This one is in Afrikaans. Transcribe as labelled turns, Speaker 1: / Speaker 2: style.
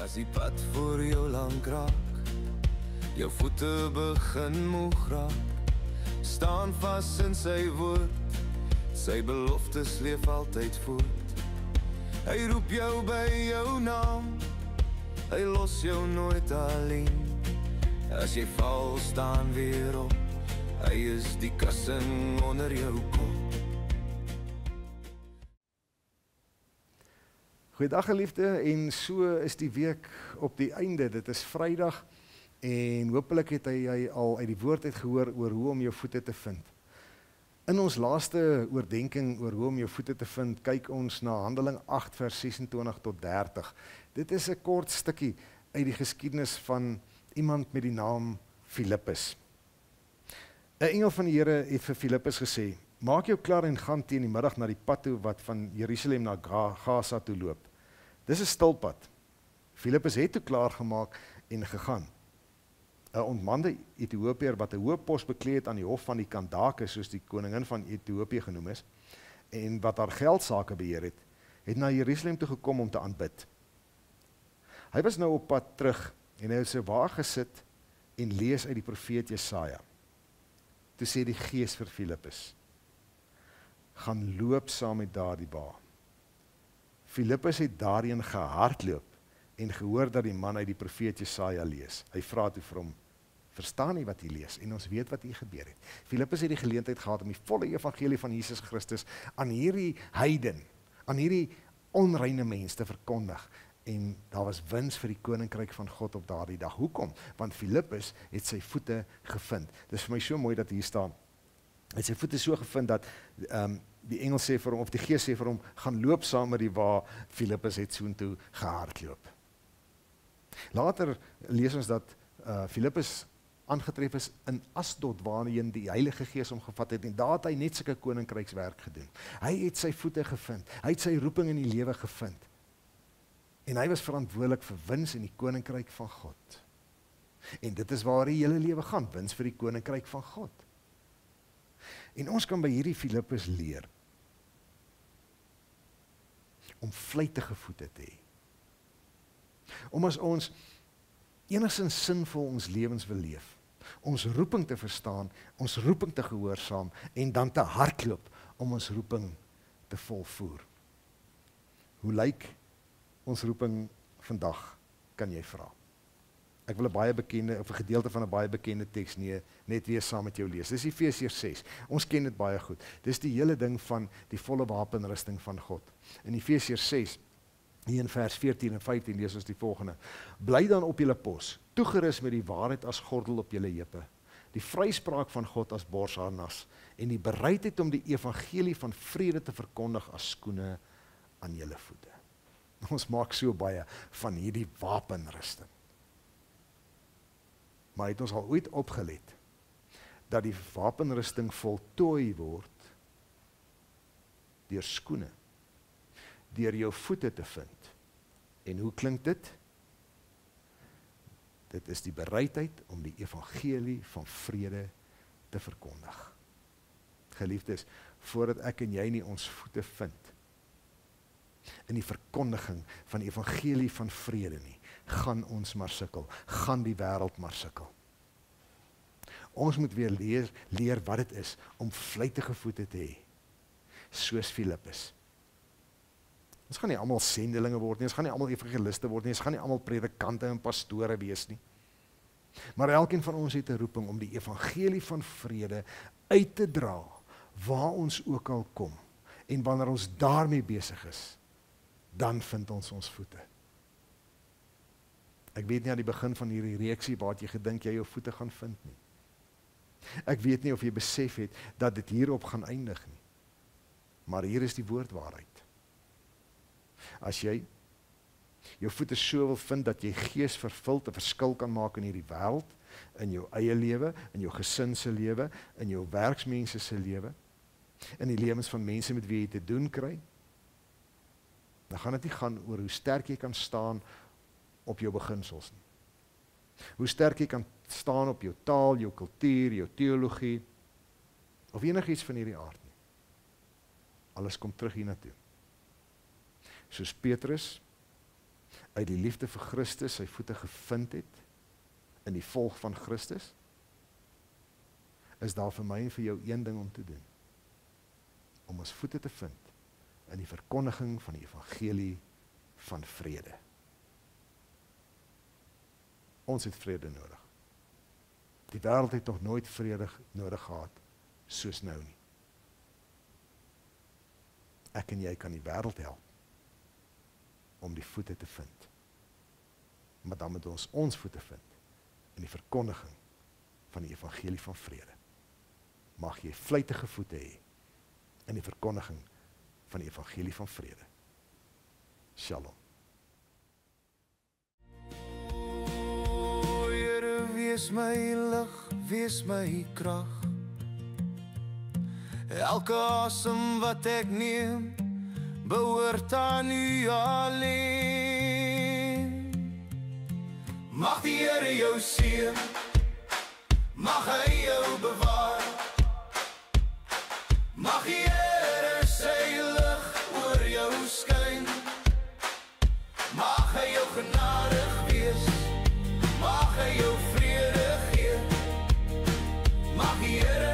Speaker 1: As die pad voor jou lank raak, jou voete begin moeg raak, staan vas in sy woord, sy beloftes leef altyd voort. Hy roep jou by jou naam, hy los jou nooit alleen. As jy val, staan weer op, hy is die kussing onder jou kop.
Speaker 2: Goeiedag geliefde, en so is die week op die einde. Dit is Vrydag en hopelik het jy al uit die woord uit gehoor oor hoe om jou voete te vind. In ons laaste oordenking oor hoe om jou voete te vind, kyk ons na Handeling 8 vers 26 tot 30. Dit is 'n kort stukkie uit die geskiedenis van iemand met die naam Filippus. 'n Engel van die Here het vir Filippus gesê: "Maak jou klaar en gaan teen die middag na die pad toe wat van Jerusalem na Gaza toe loop. Dis 'n stil pad." Filippus het toe klaar gemaak en gegaan. 'n Ontmande Ethiopiër wat 'n hoë pos beklee het aan die hof van die Kandake, soos die koningin van Ethiopië genoem is, en wat haar geldsake beheer het na Jerusalem toe gekom om te aanbid. Hy was nou op pad terug en hy het sy wa gesit en lees uit die profeet Jesaja. Toe sê die Gees vir Filippus: "Gaan loop saam met daardie ba." Filippus het daarheen gehardloop en gehoor dat die man uit die profeet Jesaja lees. Hy vra toe vir hom: "Verstaan jy wat jy lees?" En ons weet wat hier gebeur het. Filippus het die geleentheid gehad om die volle evangelie van Jesus Christus aan hierdie heiden, aan hierdie onreine mens te verkondig. En daar was wins vir die koninkryk van God op daardie dag. Hoekom? Want Filippus het sy voete gevind. Dit is vir my so mooi dat hier staan. Hy het sy voete so gevind dat die engel sê vir hom, of die Gees sê vir hom: "Gaan loop saam met die wa." Filippus het soontoe gehardloop. Later lees ons dat Filippus aangetref is in Asdod, waarheen die Heilige Gees hom gevat het, en daar het hy net sulke koninkrykswerk gedoen. Hy het sy voete gevind. Hy het sy roeping in die lewe gevind. En hy was verantwoordelik vir wins in die koninkryk van God. En dit is waar die hele lewe gaan, wins vir die koninkryk van God. En ons kan by hierdie Filippus leer om vlytige voete te hê. Om as ons enigstens sinvol ons lewens wil leef, ons roeping te verstaan, ons roeping te gehoorsaam en dan te hardloop om ons roeping te volvoer. Hoe lyk ons roeping vandag, kan jy vra? Ek wil 'n baie bekende, of 'n gedeelte van 'n baie bekende teks net weer saam met jou lees. Dis Efesiërs 6. Ons ken dit baie goed. Dis die hele ding van die volle wapenrusting van God. In Efesiërs 6, hier in vers 14 en 15 lees ons die volgende: "Bly dan op julle pos, toegerus met die waarheid as gordel op julle heupe, die vryspraak van God as borsharnas en die bereidheid om die evangelie van vrede te verkondig as skoene aan julle voete." Ons maak so baie van hierdie wapenrusting. Maar het ons al ooit opgelet dat die wapenrusting voltooi word deur skoene, deur jou voete te vind? En hoe klink dit? Dit is die bereidheid om die evangelie van vrede te verkondig. Geliefdes, voordat ek en jy nie ons voete vind in die verkondiging van die evangelie van vrede nie, gaan ons maar sukkel, gaan die wêreld maar sukkel. Ons moet weer leer wat dit is om vlytige voete te hê, soos Filippus. Ons gaan nie almal sendelinge word nie, ons gaan nie almal evangeliste word nie, ons gaan nie almal predikante en pastore wees nie. Maar elkeen van ons het 'n roeping om die evangelie van vrede uit te dra, waar ons ook al kom. En wanneer ons daarmee besig is, dan vind ons ons voete. Ek weet nie aan die begin van hierdie reeksie waar jy gedink jy jou voete gaan vind nie. Ek weet nie of jy besef het dat dit hierop gaan eindig nie. Maar hier is die woordwaarheid. As jy jou voete so wil vind dat jy gees vervuld 'n verskil kan maak in hierdie wêreld, in jou eie lewe, in jou gesin se lewe, in jou werksmense se lewe, in die lewens van mense met wie jy te doen kry, dan gaan dit nie gaan oor hoe sterk jy kan staan op jou beginsels nie. Hoe sterk jy kan staan op jou taal, jou kultuur, jou teologie, of enigiets van hierdie aard nie. Alles kom terug hiernatoe. Soos Petrus uit die liefde vir Christus sy voete gevind het, in die volg van Christus, is daar vir my en vir jou een ding om te doen, om ons voete te vind, in die verkondiging van die evangelie van vrede. Ons het vrede nodig. Die wêreld het nog nooit vrede nodig gehad, soos nou nie. Ek en jy kan die wêreld help, om die voete te vind. Maar dan moet ons voete vind, in die verkondiging van die evangelie van vrede. Mag jy vlytige voete hê, in die verkondiging van die evangelie van vrede. Shalom.
Speaker 1: O, Here, wees my lig, wees my krag. Elke asem wat ek neem, behoort aan U alleen. Mag die Here jou seën, mag hy jou bewaar. Mag die Here sy lig oor jou skyn. Mag hy jou genadig wees, mag hy jou vrede gee. Mag die Here